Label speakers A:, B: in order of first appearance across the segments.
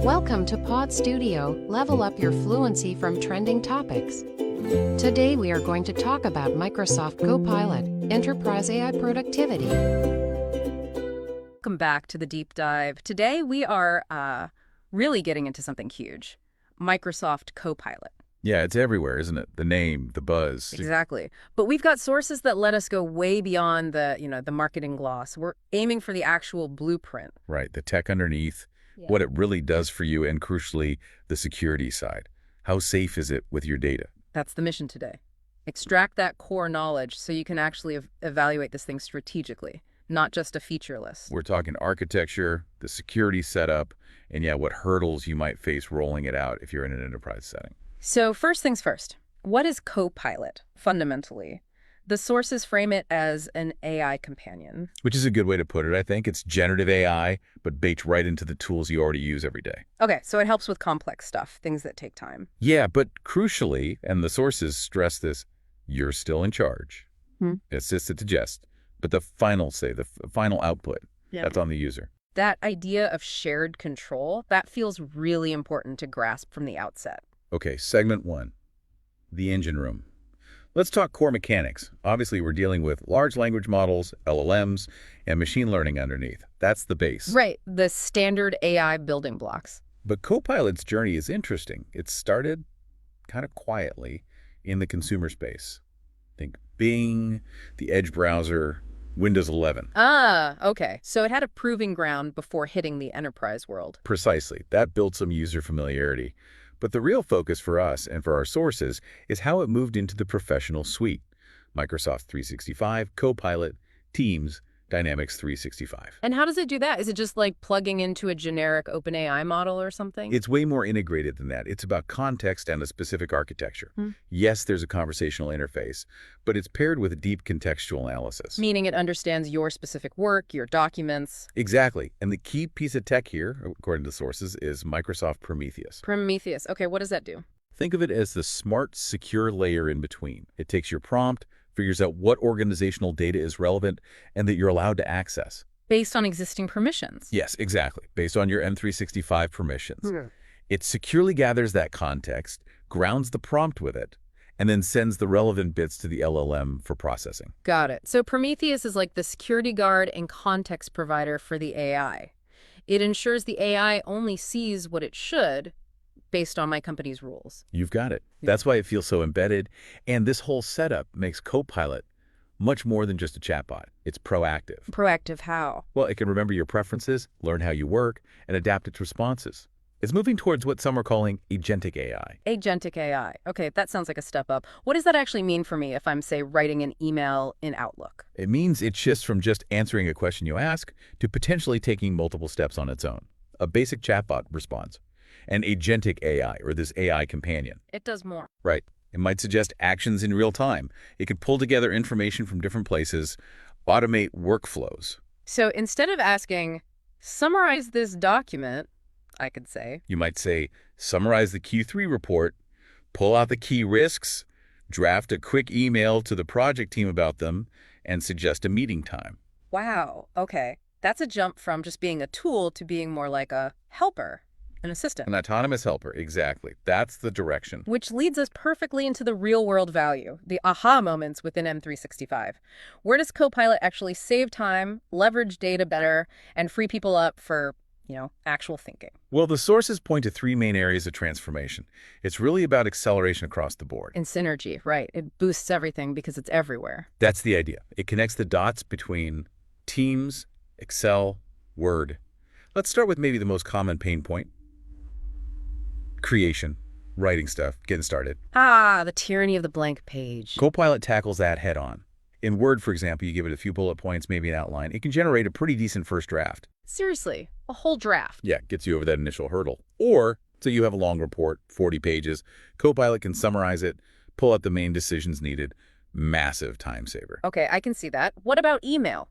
A: Welcome to Pod Studio, level up your fluency from trending topics. Today we are going to talk about Microsoft Copilot, Enterprise AI Productivity.
B: Welcome back to the deep dive. Today we are really getting into something huge, Microsoft Copilot.
C: Yeah, it's everywhere, isn't it? The name, the buzz.
B: Exactly. But we've got sources that let us go way beyond the marketing gloss. We're aiming for the actual blueprint.
C: Right, the tech underneath, what it really does for you, and crucially, the security side. How safe is it with your data?
B: That's the mission today. Extract that core knowledge so you can actually evaluate this thing strategically, not just a feature list.
C: We're talking architecture, the security setup, and what hurdles you might face rolling it out if you're in an enterprise setting.
B: So first things first, what is Copilot, fundamentally? The sources frame it as an AI companion.
C: Which is a good way to put it, I think. It's generative AI, but baked right into the tools you already use every day.
B: Okay, so it helps with complex stuff, things that take time.
C: Yeah, but crucially, and the sources stress this, you're still in charge. Assist it to digest. But the final say, the final output, that's on the user.
B: That idea of shared control, that feels really important to grasp from the outset.
C: Okay, segment one, the engine room. Let's talk core mechanics. Obviously, we're dealing with large language models, LLMs, and machine learning underneath. That's the base.
B: Right, the standard AI building blocks.
C: But Copilot's journey is interesting. It started kind of quietly in the consumer space. Think Bing, the Edge browser, Windows 11.
B: Okay. So it had a proving ground before hitting the enterprise world.
C: Precisely. That built some user familiarity. But the real focus for us and for our sources is how it moved into the professional suite. Microsoft 365, Copilot, Teams, Dynamics 365.
B: And how does it do that? Is it just like plugging into a generic OpenAI model or something?
C: It's way more integrated than that. It's about context and a specific architecture. Yes, there's a conversational interface, but it's paired with a deep contextual analysis.
B: Meaning it understands your specific work, your documents.
C: Exactly. And the key piece of tech here, according to sources, is Microsoft Prometheus.
B: Prometheus. Okay, what does that do?
C: Think of it as the smart, secure layer in between. It takes your prompt, figures out what organizational data is relevant and that you're allowed to access.
B: Based on existing permissions.
C: Yes, exactly. Based on your M365 permissions. It securely gathers that context, grounds the prompt with it, and then sends the relevant bits to the LLM for processing.
B: Got it. So Prometheus is like the security guard and context provider for the AI. It ensures the AI only sees what it should based on my company's rules.
C: You've got it. That's why it feels so embedded. And this whole setup makes Copilot much more than just a chatbot. It's proactive.
B: Proactive how?
C: Well, it can remember your preferences, learn how you work, and adapt its responses. It's moving towards what some are calling agentic AI.
B: Agentic AI. Okay, that sounds like a step up. What does that actually mean for me if I'm, say, writing an email in Outlook?
C: It means it shifts from just answering a question you ask to potentially taking multiple steps on its own. A basic chatbot response. An agentic AI, or this AI companion.
B: It does more.
C: Right. It might suggest actions in real time. It could pull together information from different places, automate workflows.
B: So instead of asking, summarize this document, I could say.
C: You might say, summarize the Q3 report, pull out the key risks, draft a quick email to the project team about them, and suggest a meeting time.
B: Wow. Okay. That's a jump from just being a tool to being more like a helper. An assistant.
C: An autonomous helper, exactly. That's the direction.
B: Which leads us perfectly into the real-world value, the aha moments within M365. Where does Copilot actually save time, leverage data better, and free people up for, actual thinking?
C: Well, the sources point to three main areas of transformation. It's really about acceleration across the board.
B: And synergy, right. It boosts everything because it's everywhere.
C: That's the idea. It connects the dots between Teams, Excel, Word. Let's start with maybe the most common pain point. Creation, writing stuff, getting started.
B: The tyranny of the blank page.
C: Copilot tackles that head on. In Word, for example, you give it a few bullet points, maybe an outline. It can generate a pretty decent first draft.
B: Seriously, a whole draft.
C: Yeah, gets you over that initial hurdle. Or, so you have a long report, 40 pages. Copilot can summarize it, pull out the main decisions needed. Massive time saver.
B: Okay, I can see that. What about email?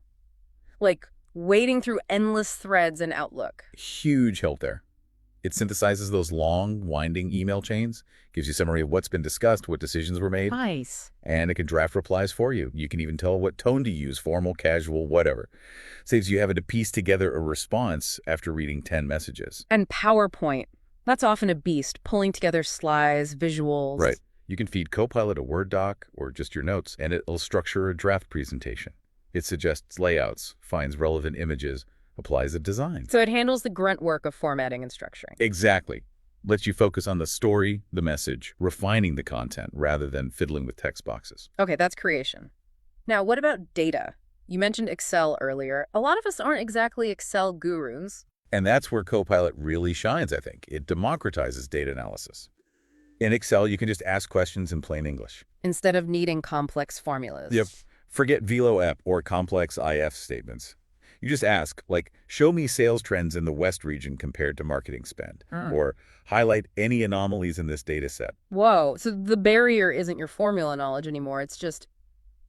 B: Like wading through endless threads in Outlook.
C: Huge help there. It synthesizes those long, winding email chains, gives you a summary of what's been discussed, what decisions were made,
B: Nice.
C: and it can draft replies for you. You can even tell what tone to use, formal, casual, whatever. Saves you having to piece together a response after reading 10 messages.
B: And PowerPoint. That's often a beast, pulling together slides, visuals.
C: Right. You can feed Copilot a Word doc or just your notes, and it'll structure a draft presentation. It suggests layouts, finds relevant images, applies a design.
B: So it handles the grunt work of formatting and structuring.
C: Exactly. Lets you focus on the story, the message, refining the content rather than fiddling with text boxes.
B: Okay, that's creation. Now, what about data? You mentioned Excel earlier. A lot of us aren't exactly Excel gurus.
C: And that's where Copilot really shines, I think. It democratizes data analysis. In Excel, you can just ask questions in plain English.
B: Instead of needing complex formulas.
C: Yep. Forget VLOOP or complex IF statements. You just ask, like, show me sales trends in the West region compared to marketing spend, or highlight any anomalies in this data set.
B: Whoa, so the barrier isn't your formula knowledge anymore. It's just,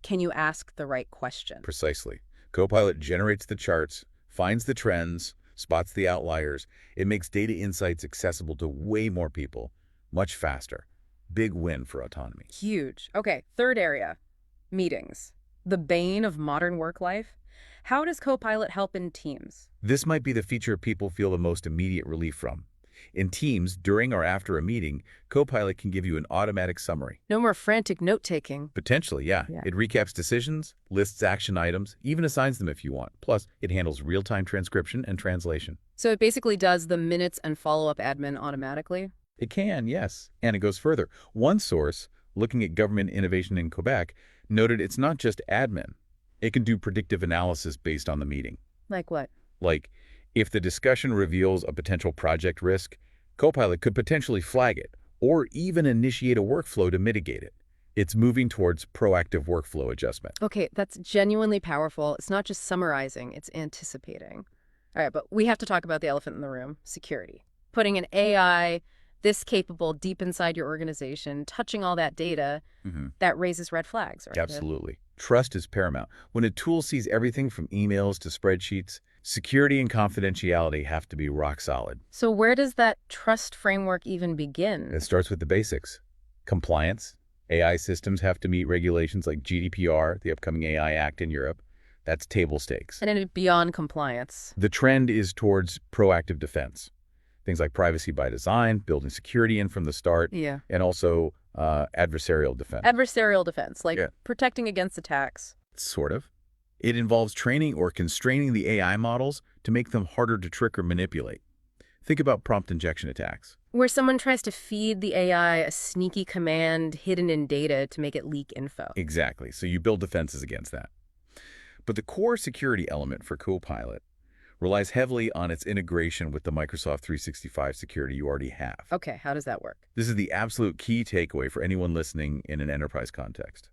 B: can you ask the right question?
C: Precisely. Copilot generates the charts, finds the trends, spots the outliers. It makes data insights accessible to way more people, much faster. Big win for autonomy.
B: Huge. Okay, third area, meetings. The bane of modern work life. How does Copilot help in Teams?
C: This might be the feature people feel the most immediate relief from. In Teams, during or after a meeting, Copilot can give you an automatic summary.
B: No more frantic note-taking.
C: Potentially, yeah.
B: Yeah.
C: It recaps decisions, lists action items, even assigns them if you want. Plus, it handles real-time transcription and translation.
B: So it basically does the minutes and follow-up admin automatically?
C: It can, yes. And it goes further. One source, looking at government innovation in Quebec, noted it's not just admin. It can do predictive analysis based on the meeting.
B: Like what?
C: Like, if the discussion reveals a potential project risk, Copilot could potentially flag it, or even initiate a workflow to mitigate it. It's moving towards proactive workflow adjustment.
B: Okay, that's genuinely powerful. It's not just summarizing, it's anticipating. All right, but we have to talk about the elephant in the room, security. Putting an AI this capable deep inside your organization, touching all that data, that raises red flags, right?
C: Absolutely. Trust is paramount. When a tool sees everything from emails to spreadsheets, security and confidentiality have to be rock solid.
B: So where does that trust framework even begin?
C: It starts with the basics. Compliance. AI systems have to meet regulations like GDPR, the upcoming AI Act in Europe. That's table stakes.
B: And then beyond compliance.
C: The trend is towards proactive defense. Things like privacy by design, building security in from the start, and also adversarial defense.
B: Adversarial defense, like protecting against attacks.
C: Sort of. It involves training or constraining the AI models to make them harder to trick or manipulate. Think about prompt injection attacks.
B: Where someone tries to feed the AI a sneaky command hidden in data to make it leak info.
C: Exactly. So you build defenses against that. But the core security element for Copilot relies heavily on its integration with the Microsoft 365 security you already have.
B: Okay, how does that work?
C: This is the absolute key takeaway for anyone listening in an enterprise context.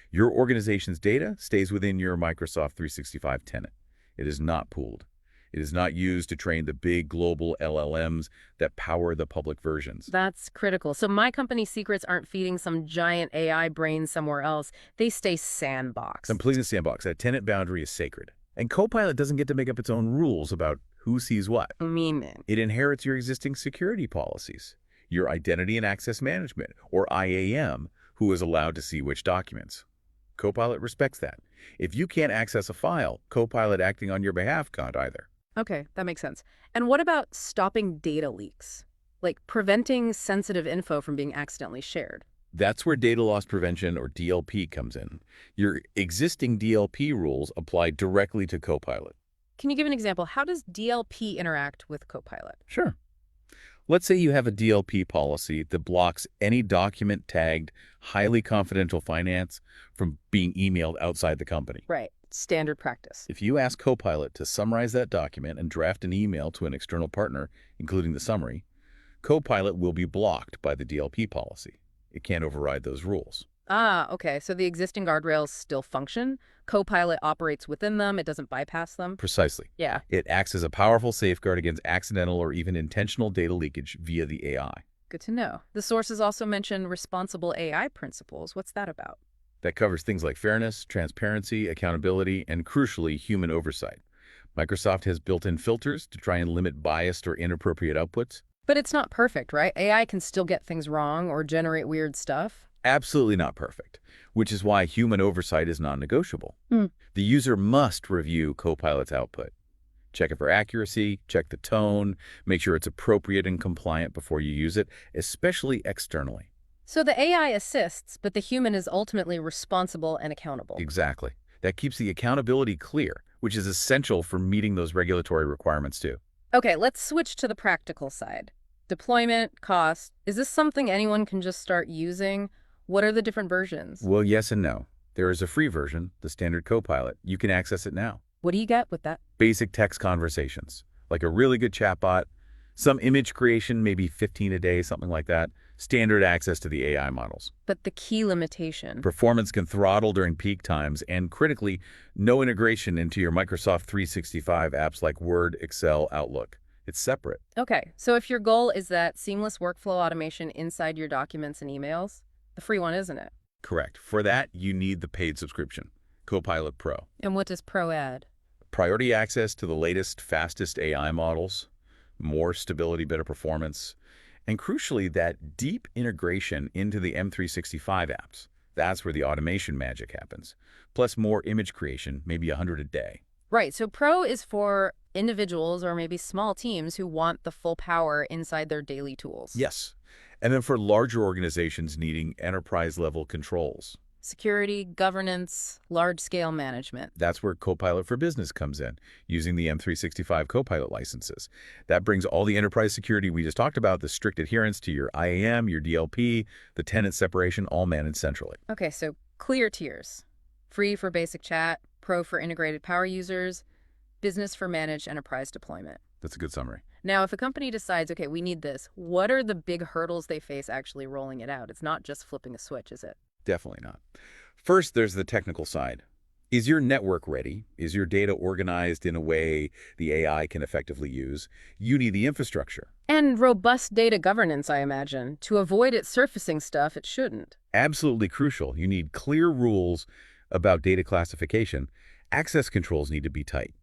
C: Your organization's data stays within your Microsoft 365 tenant. It is not pooled. It is not used to train the big global LLMs that power the public versions.
B: That's critical. So my company's secrets aren't feeding some giant AI brain somewhere else. They stay sandboxed.
C: Completely sandbox. That tenant boundary is sacred. And Copilot doesn't get to make up its own rules about who sees what.
B: Meaning?
C: It inherits your existing security policies, your identity and access management, or IAM, who is allowed to see which documents. Copilot respects that. If you can't access a file, Copilot acting on your behalf can't either.
B: Okay, that makes sense. And what about stopping data leaks? Like preventing sensitive info from being accidentally shared?
C: That's where data loss prevention, or DLP, comes in. Your existing DLP rules apply directly to Copilot.
B: Can you give an example? How does DLP interact with Copilot?
C: Sure. Let's say you have a DLP policy that blocks any document tagged highly confidential finance from being emailed outside the company.
B: Right. Standard practice.
C: If you ask Copilot to summarize that document and draft an email to an external partner, including the summary, Copilot will be blocked by the DLP policy. It can't override those rules.
B: Ah, okay. So the existing guardrails still function. Copilot operates within them. It doesn't bypass them.
C: Precisely.
B: Yeah.
C: It acts as a powerful safeguard against accidental or even intentional data leakage via the AI.
B: Good to know. The sources also mention responsible AI principles. What's that about?
C: That covers things like fairness, transparency, accountability, and crucially, human oversight. Microsoft has built-in filters to try and limit biased or inappropriate outputs.
B: But it's not perfect, right? AI can still get things wrong or generate weird stuff.
C: Absolutely not perfect, which is why human oversight is non-negotiable. The user must review Copilot's output. Check it for accuracy, check the tone, make sure it's appropriate and compliant before you use it, especially externally.
B: So the AI assists, but the human is ultimately responsible and accountable.
C: Exactly. That keeps the accountability clear, which is essential for meeting those regulatory requirements too.
B: Okay, let's switch to the practical side. Deployment, cost. Is this something anyone can just start using? What are the different versions?
C: Well, yes and no. There is a free version, the standard Copilot. You can access it now.
B: What do you get with that?
C: Basic text conversations, like a really good chatbot, some image creation, maybe 15 a day, something like that. Standard access to the AI models.
B: But the key limitation.
C: Performance can throttle during peak times, and critically, no integration into your Microsoft 365 apps like Word, Excel, Outlook. It's separate.
B: Okay, so if your goal is that seamless workflow automation inside your documents and emails, the free one isn't it?
C: Correct. For that, you need the paid subscription, Copilot Pro.
B: And what does Pro add?
C: Priority access to the latest, fastest AI models, more stability, better performance, and crucially, that deep integration into the M365 apps. That's where the automation magic happens. Plus more image creation, maybe 100 a day.
B: Right, so Pro is for individuals or maybe small teams who want the full power inside their daily tools.
C: Yes. And then for larger organizations needing enterprise-level controls.
B: Security, governance, large-scale management.
C: That's where Copilot for Business comes in, using the M365 Copilot licenses. That brings all the enterprise security we just talked about, the strict adherence to your IAM, your DLP, the tenant separation, all managed centrally.
B: Okay, so clear tiers. Free for basic chat, Pro for integrated power users, Business for managed enterprise deployment.
C: That's a good summary.
B: Now, if a company decides, okay, we need this, what are the big hurdles they face actually rolling it out? It's not just flipping a switch, is it?
C: Definitely not. First, there's the technical side. Is your network ready? Is your data organized in a way the AI can effectively use? You need the infrastructure.
B: And robust data governance, I imagine, to avoid it surfacing stuff it shouldn't.
C: Absolutely crucial. You need clear rules about data classification. Access controls need to be tight,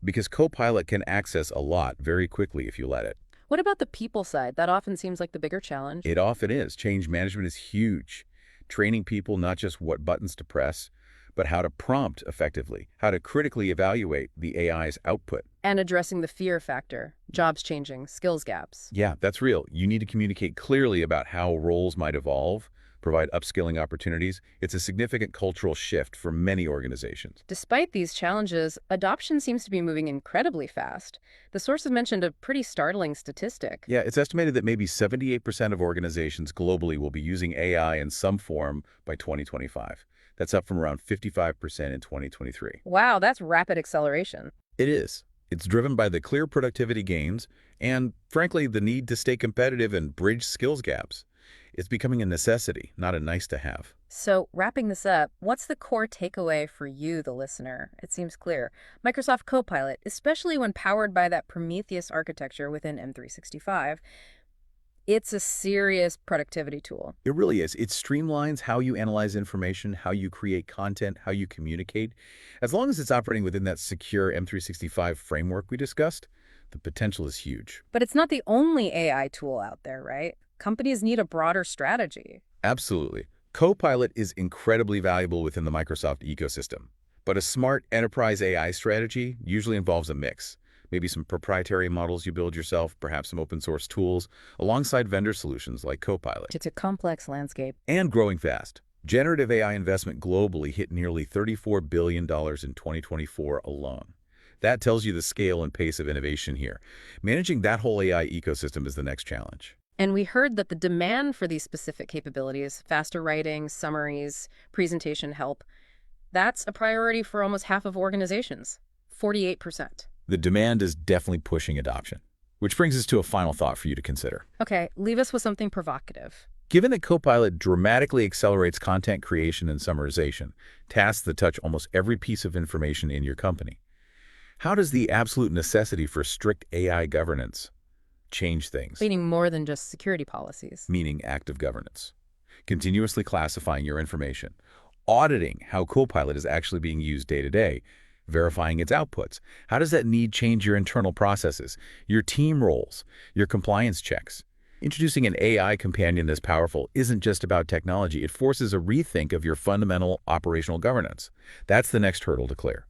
C: because Copilot can access a lot very quickly if you let it.
B: What about the people side? That often seems like the bigger challenge.
C: It often is. Change management is huge. Training people not just what buttons to press, but how to prompt effectively, how to critically evaluate the AI's output.
B: And addressing the fear factor, jobs changing, skills gaps.
C: Yeah, that's real. You need to communicate clearly about how roles might evolve, provide upskilling opportunities. It's a significant cultural shift for many organizations.
B: Despite these challenges, adoption seems to be moving incredibly fast. The sources mentioned a pretty startling statistic.
C: Yeah, it's estimated that maybe 78% of organizations globally will be using AI in some form by 2025. That's up from around 55% in 2023.
B: Wow, that's rapid acceleration.
C: It is. It's driven by the clear productivity gains and, frankly, the need to stay competitive and bridge skills gaps. It's becoming a necessity, not a nice-to-have.
B: So, wrapping this up, what's the core takeaway for you, the listener? It seems clear. Microsoft Copilot, especially when powered by that Prometheus architecture within M365, it's a serious productivity tool.
C: It really is. It streamlines how you analyze information, how you create content, how you communicate. As long as it's operating within that secure M365 framework we discussed, the potential is huge.
B: But it's not the only AI tool out there, right? Companies need a broader strategy.
C: Absolutely. Copilot is incredibly valuable within the Microsoft ecosystem. But a smart enterprise AI strategy usually involves a mix. Maybe some proprietary models you build yourself, perhaps some open source tools, alongside vendor solutions like Copilot.
B: It's a complex landscape.
C: And growing fast. Generative AI investment globally hit nearly $34 billion in 2024 alone. That tells you the scale and pace of innovation here. Managing that whole AI ecosystem is the next challenge.
B: And we heard that the demand for these specific capabilities, faster writing, summaries, presentation help, that's a priority for almost half of organizations, 48%.
C: The demand is definitely pushing adoption, which brings us to a final thought for you to consider.
B: Okay, leave us with something provocative.
C: Given that Copilot dramatically accelerates content creation and summarization, tasks that touch almost every piece of information in your company, how does the absolute necessity for strict AI governance change things?
B: Meaning more than just security policies.
C: Meaning active governance. Continuously classifying your information. Auditing how Copilot is actually being used day to day. verifying its outputs. How does that need change your internal processes, your team roles, your compliance checks? Introducing an AI companion this powerful isn't just about technology. It forces a rethink of your fundamental operational governance. That's the next hurdle to clear.